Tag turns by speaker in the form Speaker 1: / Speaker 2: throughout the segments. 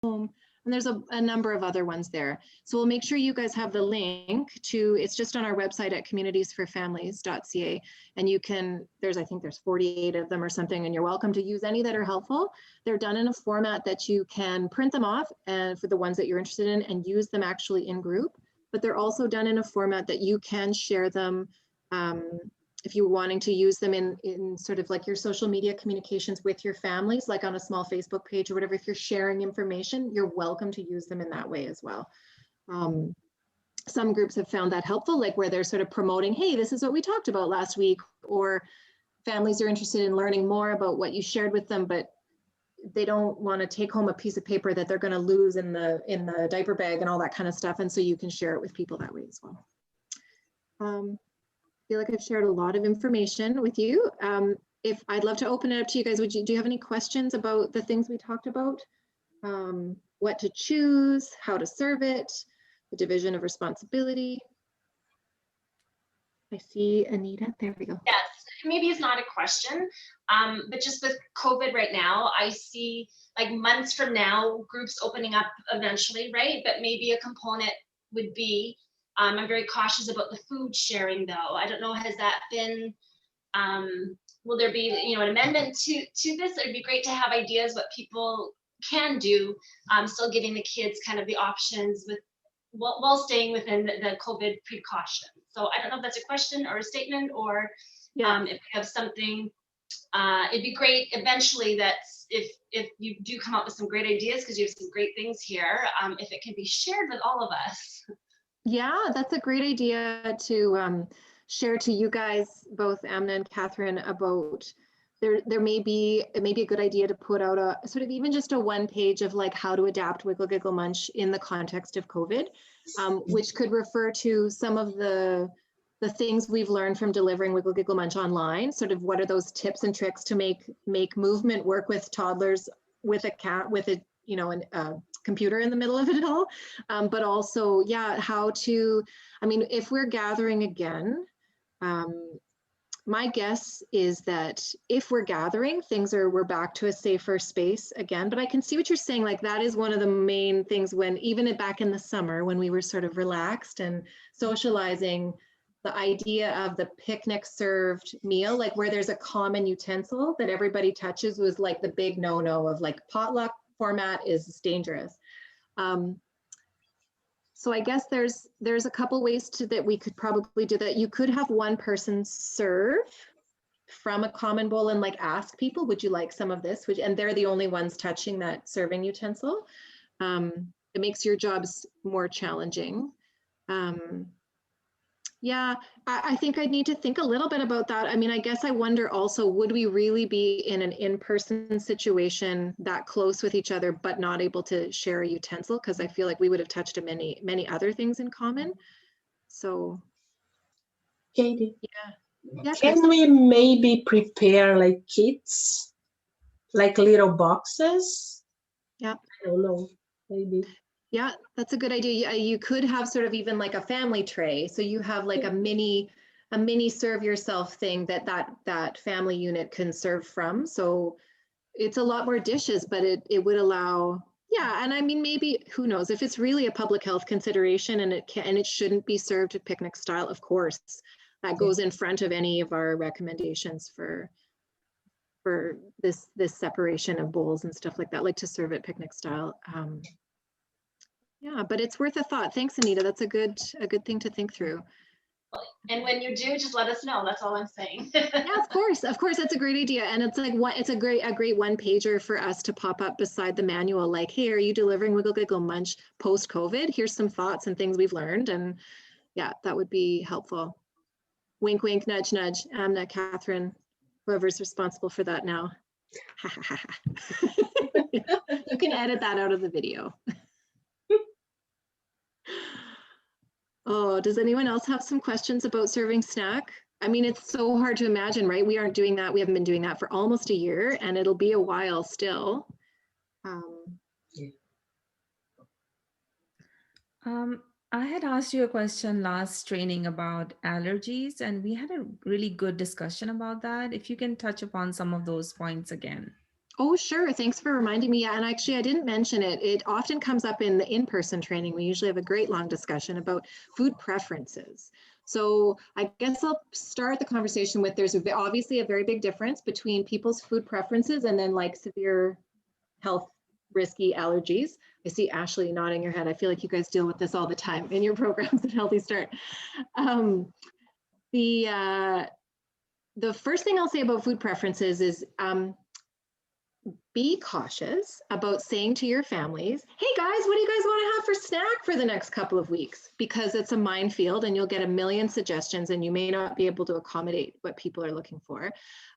Speaker 1: Home, and there's a number of other ones there. So we'll make sure you guys have the link to, it's just on our website at communitiesforfamilies.ca, and you can, I think there's 48 of them or something, and you're welcome to use any that are helpful. They're done in a format that you can print them off, and for the ones that you're interested in, and use them actually in group, but they're also done in a format that you can share them if you're wanting to use them in sort of like your social media communications with your families, like on a small Facebook page or whatever. If you're sharing information, you're welcome to use them in that way as well. Some groups have found that helpful, like where they're sort of promoting, hey, this is what we talked about last week, or families are interested in learning more about what you shared with them, but they don't want to take home a piece of paper that they're going to lose in the diaper bag and all that kind of stuff. And so you can share it with people that way as well. I feel like I've shared a lot of information with you. If I'd love to open it up to you guys, do you have any questions about the things we talked about? What to choose, how to serve it, the division of responsibility. I see Anita, there we go.
Speaker 2: Yes, maybe it's not a question, but just with COVID right now, I see like months from now, groups opening up eventually, right? But maybe a component would be, I'm very cautious about the food sharing though. I don't know, has that been, will there be, an amendment to this? It'd be great to have ideas what people can do, still giving the kids kind of the options with, while staying within the COVID precaution. So I don't know if that's a question or a statement, or if you have something, it'd be great eventually that if you do come up with some great ideas, because you have some great things here, if it can be shared with all of us.
Speaker 1: Yeah, that's a great idea to share to you guys, both Amna and Catherine, about it may be a good idea to put out a sort of even just a one page of like how to adapt Wiggle Giggle Munch in the context of COVID, which could refer to some of the things we've learned from delivering Wiggle Giggle Munch online. Sort of what are those tips and tricks to make movement work with toddlers with a computer in the middle of it all, but also, how to, if we're gathering again, my guess is that if we're gathering, we're back to a safer space again. But I can see what you're saying, like that is one of the main things when, even back in the summer, when we were sort of relaxed and socializing, the idea of the picnic served meal, like where there's a common utensil that everybody touches, was like the big no-no of like potluck format is dangerous. So I guess there's a couple ways that we could probably do that. You could have one person serve from a common bowl and like ask people, would you like some of this? And they're the only ones touching that serving utensil. It makes your jobs more challenging. Yeah, I think I'd need to think a little bit about that. I guess I wonder also, would we really be in an in-person situation that close with each other, but not able to share a utensil? Because I feel like we would have touched many, many other things in common. So.
Speaker 3: Katie.
Speaker 1: Yeah,
Speaker 3: can we maybe prepare like kits, like little boxes?
Speaker 1: Yeah.
Speaker 3: I don't know, maybe.
Speaker 1: Yeah, that's a good idea. You could have sort of even like a family tray. So you have like a mini serve yourself thing that family unit can serve from. So it's a lot more dishes, but it would allow, and maybe, who knows, if it's really a public health consideration and it shouldn't be served at picnic style, of course, that goes in front of any of our recommendations for this separation of bowls and stuff like that, like to serve it picnic style. Yeah, but it's worth a thought. Thanks, Anita. That's a good thing to think through.
Speaker 2: And when you do, just let us know. That's all I'm saying.
Speaker 1: Yeah, of course, that's a great idea. And it's like it's a great one pager for us to pop up beside the manual. Like, hey, are you delivering Wiggle Giggle Munch post COVID? Here's some thoughts and things we've learned. And yeah, that would be helpful. Wink, wink, nudge, nudge. Amna, Catherine, whoever's responsible for that now. You can edit that out of the video. Oh, does anyone else have some questions about serving snack? It's so hard to imagine, right? We aren't doing that. We haven't been doing that for almost a year, and it'll be a while still.
Speaker 4: I had asked you a question last training about allergies, and we had a really good discussion about that. If you can touch upon some of those points again.
Speaker 1: Oh, sure. Thanks for reminding me. Yeah, and actually, I didn't mention it. It often comes up in the in-person training. We usually have a great long discussion about food preferences. So I guess I'll start the conversation with there's obviously a very big difference between people's food preferences and then like severe health risky allergies. I see Ashley nodding your head. I feel like you guys deal with this all the time in your programs at Healthy Start. The first thing I'll say about food preferences is be cautious about saying to your families, hey guys, what do you guys want to have for snack for the next couple of weeks? Because it's a minefield and you'll get a million suggestions and you may not be able to accommodate what people are looking for.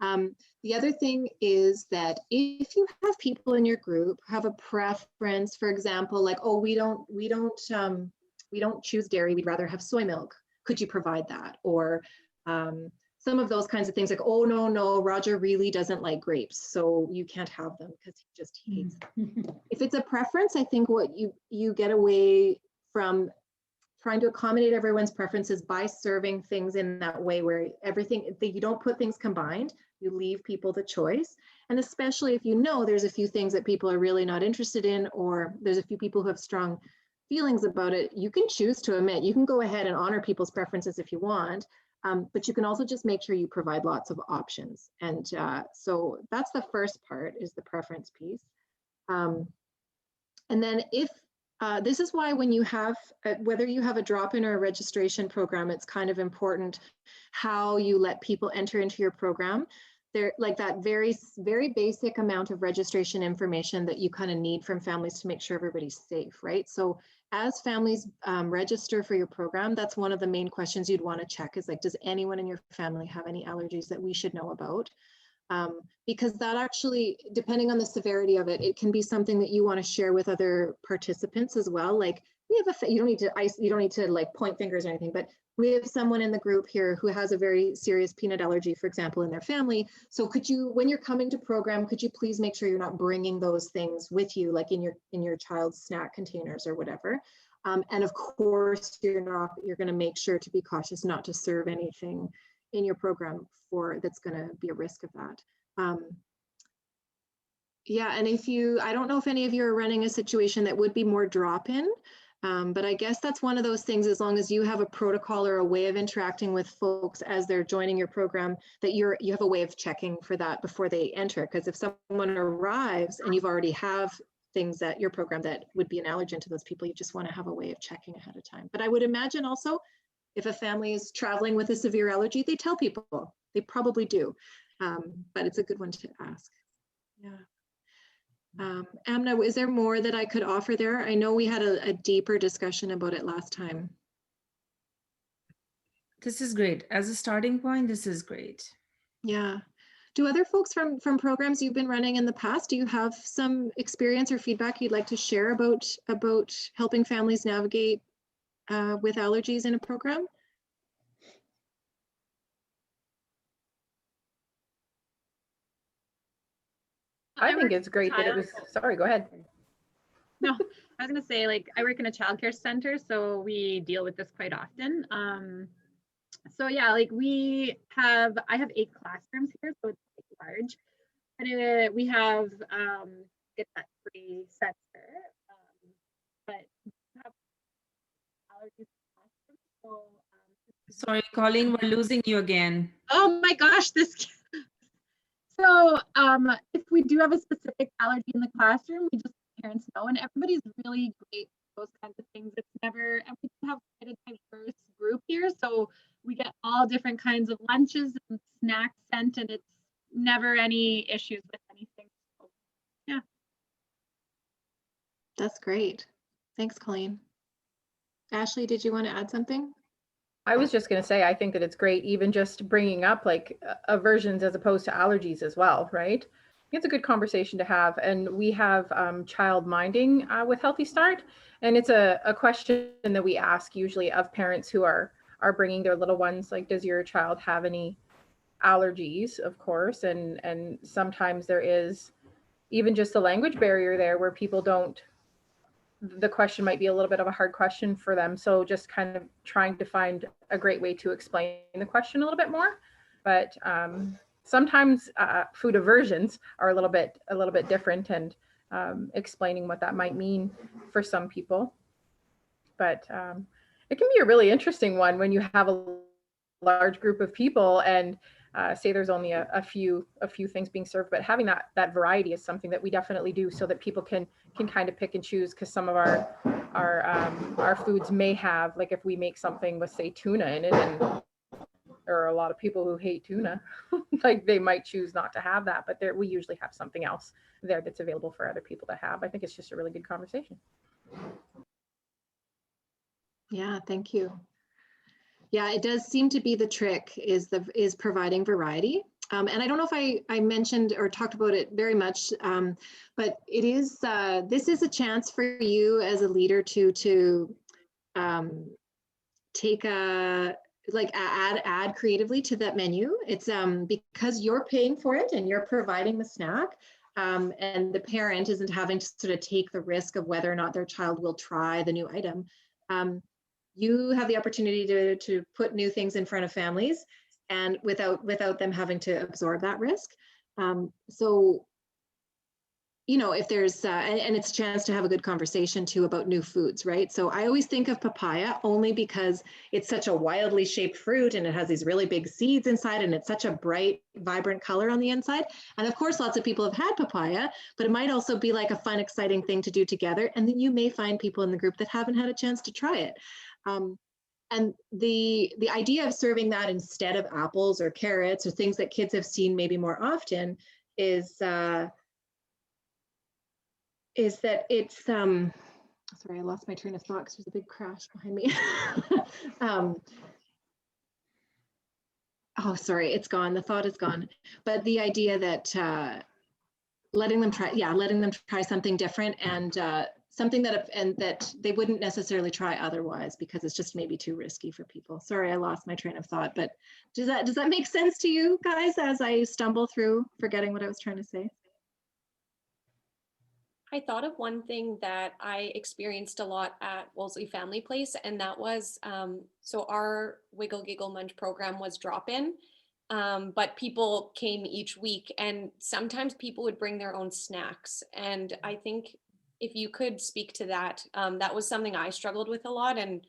Speaker 1: The other thing is that if you have people in your group have a preference, for example, like, oh, we don't choose dairy, we'd rather have soy milk. Could you provide that? Or some of those kinds of things like, oh, no, Roger really doesn't like grapes, so you can't have them because he just hates them. If it's a preference, I think what you get away from trying to accommodate everyone's preferences by serving things in that way where you don't put things combined, you leave people the choice. And especially if you know there's a few things that people are really not interested in, or there's a few people who have strong feelings about it, you can choose to omit. You can go ahead and honor people's preferences if you want. But you can also just make sure you provide lots of options. And so that's the first part, is the preference piece. And then if, this is why when you have, whether you have a drop-in or a registration program, it's kind of important how you let people enter into your program. They're like that very, very basic amount of registration information that you kind of need from families to make sure everybody's safe, right? So as families register for your program, that's one of the main questions you'd want to check is like, does anyone in your family have any allergies that we should know about? Because that actually, depending on the severity of it, it can be something that you want to share with other participants as well. Like we have you don't need to like point fingers or anything, but we have someone in the group here who has a very serious peanut allergy, for example, in their family. So could you, when you're coming to program, could you please make sure you're not bringing those things with you, like in your child's snack containers or whatever? And of course, you're going to make sure to be cautious not to serve anything in your program that's going to be a risk of that. Yeah, and I don't know if any of you are running a situation that would be more drop-in, but I guess that's one of those things, as long as you have a protocol or a way of interacting with folks as they're joining your program, that you have a way of checking for that before they enter. Because if someone arrives and you've already have things that your program that would be an allergen to those people, you just want to have a way of checking ahead of time. But I would imagine also, if a family is traveling with a severe allergy, they tell people. They probably do, but it's a good one to ask. Yeah. Amna, is there more that I could offer there? I know we had a deeper discussion about it last time.
Speaker 4: This is great. As a starting point, this is great.
Speaker 1: Yeah. Do other folks from programs you've been running in the past, do you have some experience or feedback you'd like to share about helping families navigate with allergies in a program?
Speaker 5: I think it's great that it was, sorry, go ahead.
Speaker 6: No, I was going to say, like, I work in a childcare center, so we deal with this quite often. So yeah, like I have 8 classrooms here, so it's quite large. But we have get that free center, but we have allergies in the classroom. So
Speaker 4: sorry, Colleen, we're losing you again.
Speaker 6: oh my gosh, this. So if we do have a specific allergy in the classroom, we just let parents know, and everybody's really great with those kinds of things. It's never, and we have quite a diverse group here, so we get all different kinds of lunches and snacks sent, and it's never any issues with anything. So, yeah.
Speaker 1: That's great. Thanks, Colleen. Ashley, did you want to add something?
Speaker 5: I was just going to say, I think that it's great, even just bringing up like aversions as opposed to allergies as well, right? It's a good conversation to have. And we have child minding with Healthy Start. And it's a question that we ask usually of parents who are bringing their little ones, like, does your child have any allergies, of course? And sometimes there is even just a language barrier there where people don't, the question might be a little bit of a hard question for them. So just kind of trying to find a great way to explain the question a little bit more. But sometimes food aversions are a little bit different, and explaining what that might mean for some people. But it can be a really interesting one when you have a large group of people and say there's only a few things being served, but having that variety is something that we definitely do, so that people can kind of pick and choose, because some of our foods may have, like if we make something with say tuna in it, and there are a lot of people who hate tuna, like they might choose not to have that, but we usually have something else there that's available for other people to have. I think it's just a really good conversation.
Speaker 1: Yeah, thank you. Yeah, it does seem to be the trick is providing variety. And I don't know if I mentioned or talked about it very much, but it is this is a chance for you as a leader to take add creatively to that menu. It's because you're paying for it and you're providing the snack. And the parent isn't having to sort of take the risk of whether or not their child will try the new item. You have the opportunity to put new things in front of families, and without them having to absorb that risk. So, you know, if there's, and it's a chance to have a good conversation too about new foods, right? So I always think of papaya only because it's such a wildly shaped fruit, and it has these really big seeds inside, and it's such a bright, vibrant color on the inside. And of course, lots of people have had papaya, but it might also be like a fun, exciting thing to do together. And then you may find people in the group that haven't had a chance to try it. And the idea of serving that instead of apples or carrots or things that kids have seen maybe more often is that it's sorry, I lost my train of thought because there's a big crash behind me. Oh, sorry, it's gone. The thought is gone. But the idea that letting them try something different, and something that they wouldn't necessarily try otherwise because it's just maybe too risky for people. Sorry, I lost my train of thought, but does that make sense to you guys as I stumble through forgetting what I was trying to say?
Speaker 7: I thought of one thing that I experienced a lot at Wolseley Family Place, and that was, so our Wiggle Giggle Munch program was drop-in, but people came each week, and sometimes people would bring their own snacks. And I think if you could speak to that, that was something I struggled with a lot, and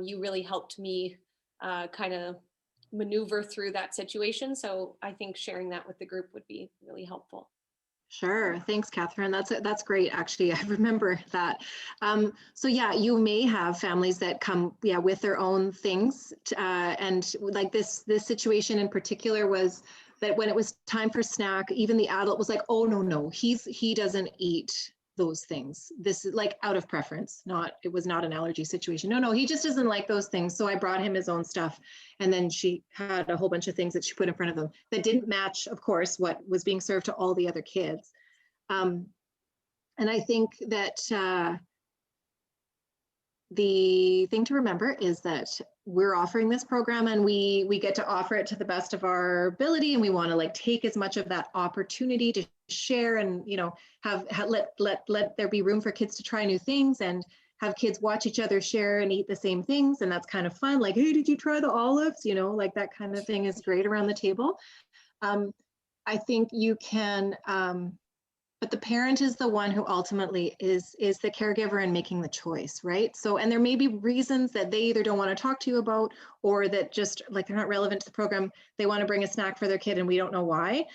Speaker 7: you really helped me kind of maneuver through that situation. So I think sharing that with the group would be really helpful.
Speaker 1: Sure. Thanks, Catherine. That's great. Actually, I remember that. So yeah, you may have families that come, with their own things. And like this situation in particular was that when it was time for snack, even the adult was like, oh, no, he doesn't eat those things. This is like out of preference, it was not an allergy situation. No, he just doesn't like those things. So I brought him his own stuff. And then she had a whole bunch of things that she put in front of them that didn't match, of course, what was being served to all the other kids. And I think that the thing to remember is that we're offering this program, and we get to offer it to the best of our ability, and we want to like take as much of that opportunity to share, and let there be room for kids to try new things, and have kids watch each other share and eat the same things. And that's kind of fun. Like, hey, did you try the olives? Like that kind of thing is great around the table. I think you can, but the parent is the one who ultimately is the caregiver and making the choice, right? So, and there may be reasons that they either don't want to talk to you about, or that just like they're not relevant to the program. They want to bring a snack for their kid and we don't know why.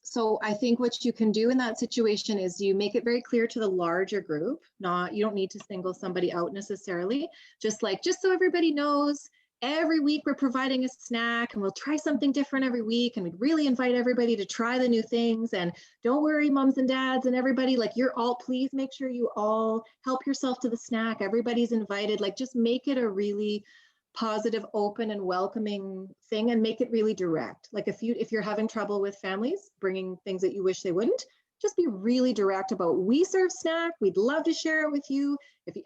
Speaker 1: So I think what you can do in that situation is you make it very clear to the larger group. You don't need to single somebody out necessarily, just so everybody knows, every week we're providing a snack, and we'll try something different every week, and we'd really invite everybody to try the new things. And don't worry, moms and dads and everybody, like please make sure you all help yourself to the snack. Everybody's invited. Like, just make it a really positive, open and welcoming thing, and make it really direct. Like if you're having trouble with families bringing things that you wish they wouldn't, just be really direct about, we serve snack, we'd love to share it with you.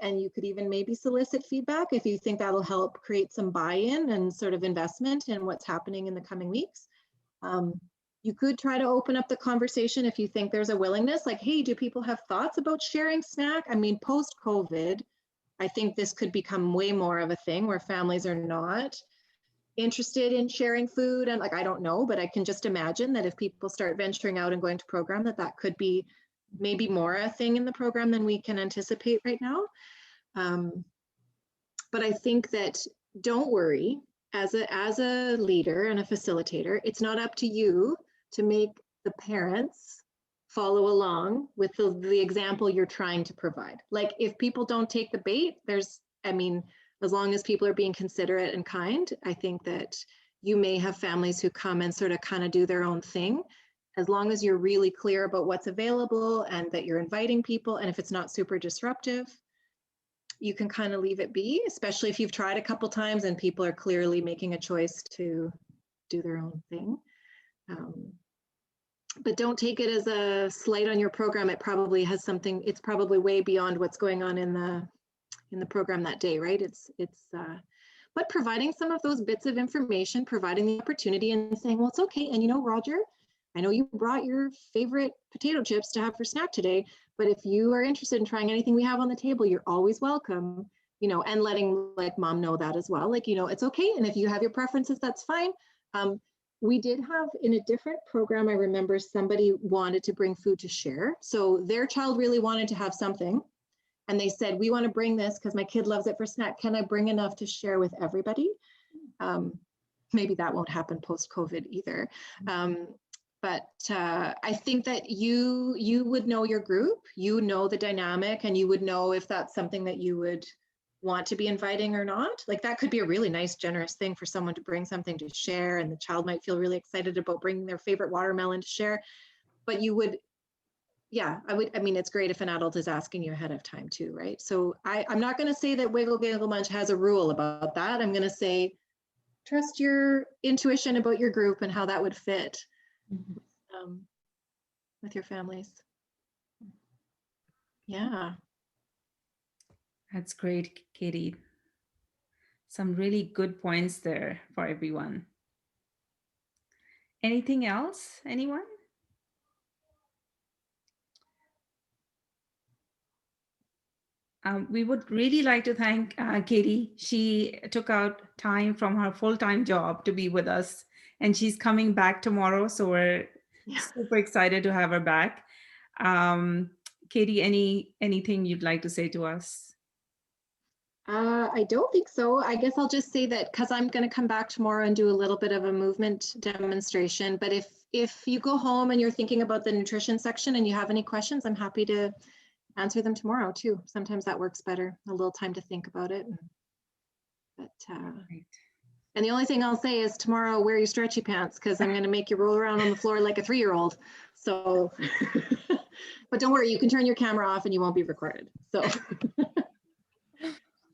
Speaker 1: And you could even maybe solicit feedback if you think that'll help create some buy-in and sort of investment in what's happening in the coming weeks. You could try to open up the conversation if you think there's a willingness, like, hey, do people have thoughts about sharing snack? I mean, post-COVID, I think this could become way more of a thing where families are not interested in sharing food, and like, I don't know, but I can just imagine that if people start venturing out and going to program, that could be maybe more a thing in the program than we can anticipate right now. But I think that, don't worry, as a leader and a facilitator, it's not up to you to make the parents follow along with the example you're trying to provide. Like, if people don't take the bait, as long as people are being considerate and kind, I think that you may have families who come and sort of kind of do their own thing. As long as you're really clear about what's available and that you're inviting people, and if it's not super disruptive, you can kind of leave it be, especially if you've tried a couple times and people are clearly making a choice to do their own thing. But don't take it as a slight on your program. It probably has something, it's probably way beyond what's going on in the program that day, right? But providing some of those bits of information, providing the opportunity and saying, well, it's okay. And you know, Roger, I know you brought your favorite potato chips to have for snack today, but if you are interested in trying anything we have on the table, you're always welcome, you know, and letting like mom know that as well. Like, you know, it's okay. And if you have your preferences, that's fine. We did have in a different program, I remember somebody wanted to bring food to share. So their child really wanted to have something. And they said, we want to bring this because my kid loves it for snack. Can I bring enough to share with everybody? Maybe that won't happen post-COVID either. But I think that you would know your group, you know the dynamic, and you would know if that's something that you would want to be inviting or not. Like, that could be a really nice, generous thing for someone to bring something to share, and the child might feel really excited about bringing their favorite watermelon to share. But you would, yeah, I mean, it's great if an adult is asking you ahead of time too, right? So I'm not going to say that Wiggle Giggle Munch has a rule about that. I'm going to say, trust your intuition about your group and how that would fit with your families. Yeah.
Speaker 4: That's great, Katie. Some really good points there for everyone. Anything else, anyone? We would really like to thank Katie. She took out time from her full-time job to be with us, and she's coming back tomorrow. So we're super excited to have her back. Katie, anything you'd like to say to us?
Speaker 1: I don't think so. I guess I'll just say that because I'm going to come back tomorrow and do a little bit of a movement demonstration. But if you go home and you're thinking about the nutrition section and you have any questions, I'm happy to answer them tomorrow too. Sometimes that works better, a little time to think about it. And the only thing I'll say is tomorrow, wear your stretchy pants because I'm going to make you roll around on the floor like a 3-year-old. So, but don't worry, you can turn your camera off and you won't be recorded. So.